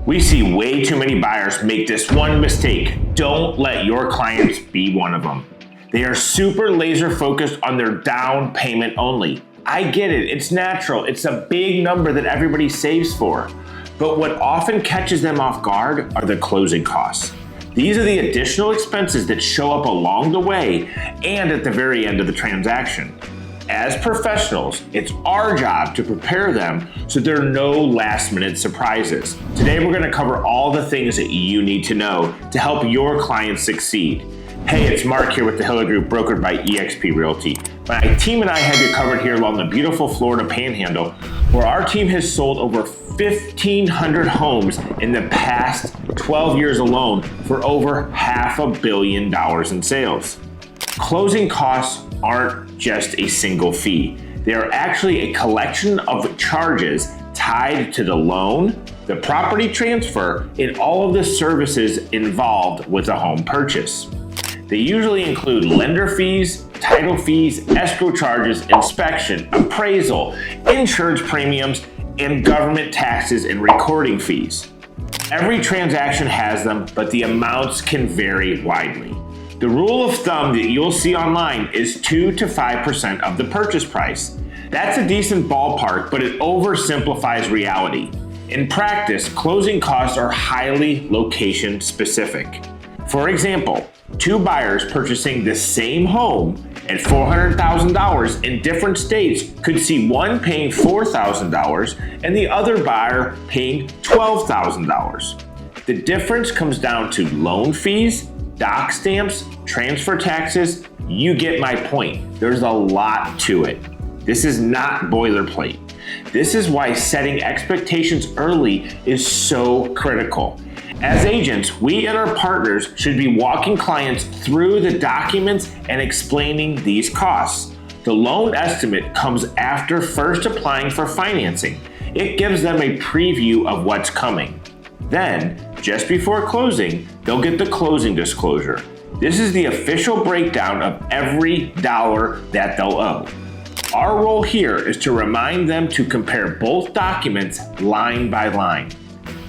We see way too many buyers make this one mistake. Don't let your clients be one of them. They are super laser focused on their down payment only. I get it, it's natural, it's a big number that everybody saves for. But what often catches them off guard are the closing costs. These are the additional expenses that show up along the way and at the very end of the transaction. As professionals, it's our job to prepare them so there are no last-minute surprises. Today, we're going to cover all the things that you need to know to help your clients succeed. Hey, it's Mark here with the Hiller Group, brokered by eXp Realty. My team and I have you covered here along the beautiful Florida Panhandle, where our team has sold over 1,500 homes in the past 12 years alone for over $500 million in sales. Closing costs aren't just a single fee. They are actually a collection of charges tied to the loan, the property transfer, and all of the services involved with a home purchase. They usually include lender fees, title fees, escrow charges, inspection, appraisal, insurance premiums, and government taxes and recording fees. Every transaction has them, but the amounts can vary widely. The rule of thumb that you'll see online is 2 to 5% of the purchase price. That's a decent ballpark, but it oversimplifies reality. In practice, closing costs are highly location specific. For example, two buyers purchasing the same home at $400,000 in different states could see one paying $4,000 and the other buyer paying $12,000. The difference comes down to loan fees, doc stamps, transfer taxes. You get my point. There's a lot to it. This is not boilerplate. This is why setting expectations early is so critical. As agents, we and our partners should be walking clients through the documents and explaining these costs. The loan estimate comes after first applying for financing. It gives them a preview of what's coming. Then, just before closing, they'll get the closing disclosure. This is the official breakdown of every dollar that they'll owe. Our role here is to remind them to compare both documents line by line.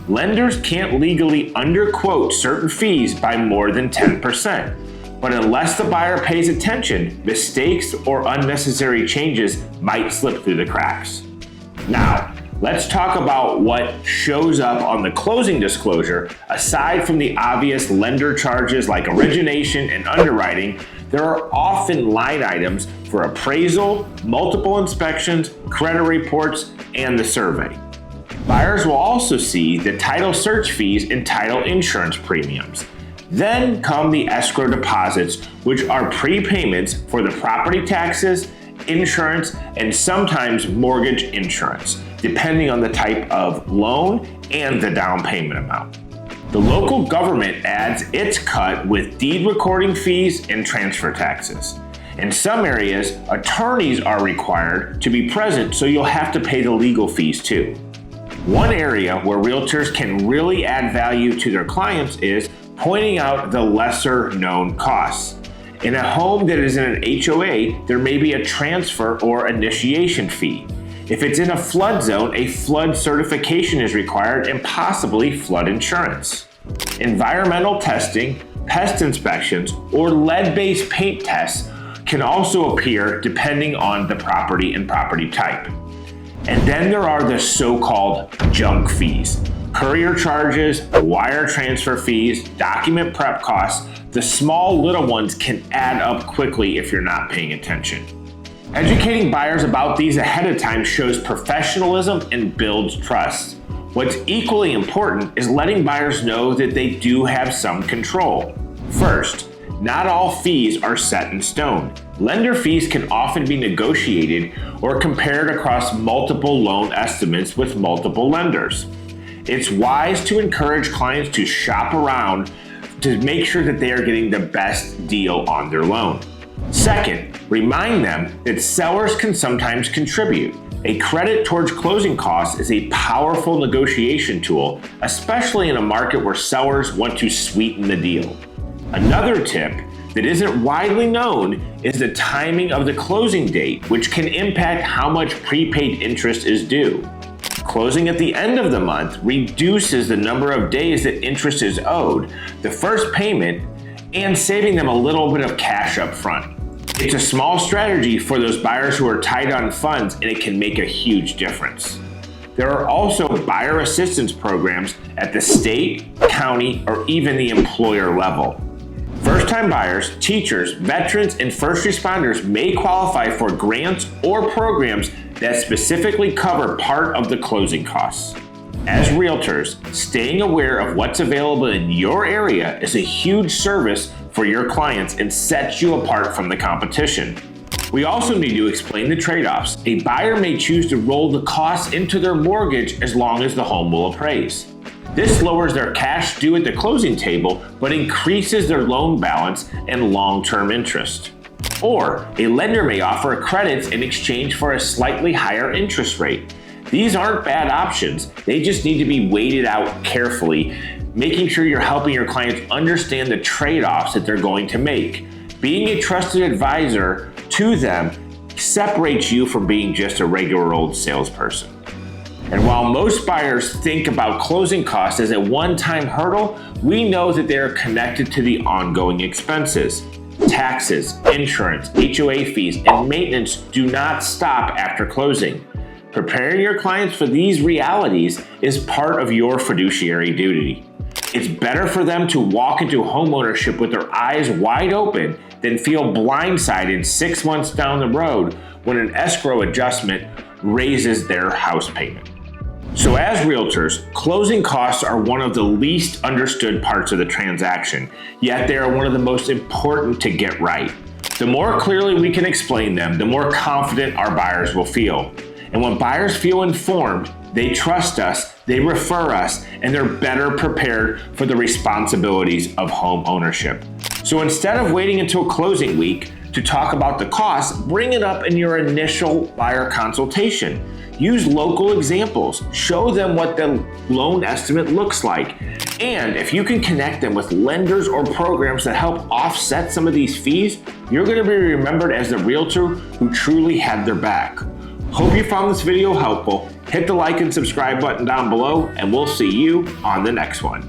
Lenders can't legally underquote certain fees by more than 10%, but unless the buyer pays attention, mistakes or unnecessary changes might slip through the cracks. Now, let's talk about what shows up on the closing disclosure. Aside from the obvious lender charges like origination and underwriting, there are often line items for appraisal, multiple inspections, credit reports, and the survey. Buyers will also see the title search fees and title insurance premiums. Then come the escrow deposits, which are prepayments for the property taxes, insurance, and sometimes mortgage insurance, depending on the type of loan and the down payment amount. The local government adds its cut with deed recording fees and transfer taxes. In some areas, attorneys are required to be present, so you'll have to pay the legal fees too. One area where realtors can really add value to their clients is pointing out the lesser known costs. In a home that is in an HOA, there may be a transfer or initiation fee. If it's in a flood zone, a flood certification is required and possibly flood insurance. Environmental testing, pest inspections, or lead-based paint tests can also appear depending on the property and property type. And then there are the so-called junk fees. Courier charges, wire transfer fees, document prep costs. The small little ones can add up quickly if you're not paying attention. Educating buyers about these ahead of time shows professionalism and builds trust. What's equally important is letting buyers know that they do have some control. First, not all fees are set in stone. Lender fees can often be negotiated or compared across multiple loan estimates with multiple lenders. It's wise to encourage clients to shop around to make sure that they are getting the best deal on their loan. Second, remind them that sellers can sometimes contribute. A credit towards closing costs is a powerful negotiation tool, especially in a market where sellers want to sweeten the deal. Another tip that isn't widely known is the timing of the closing date, which can impact how much prepaid interest is due. Closing at the end of the month reduces the number of days that interest is owed, the first payment, and saving them a little bit of cash up front. It's a small strategy for those buyers who are tight on funds, and it can make a huge difference. There are also buyer assistance programs at the state, county, or even the employer level. First-time buyers, teachers, veterans, and first responders may qualify for grants or programs that specifically cover part of the closing costs. As realtors, staying aware of what's available in your area is a huge service for your clients and sets you apart from the competition. We also need to explain the trade-offs. A buyer may choose to roll the costs into their mortgage as long as the home will appraise. This lowers their cash due at the closing table, but increases their loan balance and long-term interest. Or a lender may offer credits in exchange for a slightly higher interest rate. These aren't bad options, they just need to be weighted out carefully, making sure you're helping your clients understand the trade-offs that they're going to make. Being a trusted advisor to them separates you from being just a regular old salesperson. And while most buyers think about closing costs as a one-time hurdle, we know that they are connected to the ongoing expenses. Taxes, insurance, HOA fees, and maintenance do not stop after closing. Preparing your clients for these realities is part of your fiduciary duty. It's better for them to walk into homeownership with their eyes wide open than feel blindsided 6 months down the road when an escrow adjustment raises their house payment. So as realtors, closing costs are one of the least understood parts of the transaction, yet they are one of the most important to get right. The more clearly we can explain them, the more confident our buyers will feel. And when buyers feel informed, they trust us, they refer us, and they're better prepared for the responsibilities of home ownership. So instead of waiting until closing week to talk about the costs, bring it up in your initial buyer consultation. Use local examples. Show them what the loan estimate looks like. And if you can connect them with lenders or programs that help offset some of these fees, you're going to be remembered as the realtor who truly had their back. Hope you found this video helpful. Hit the like and subscribe button down below, and we'll see you on the next one.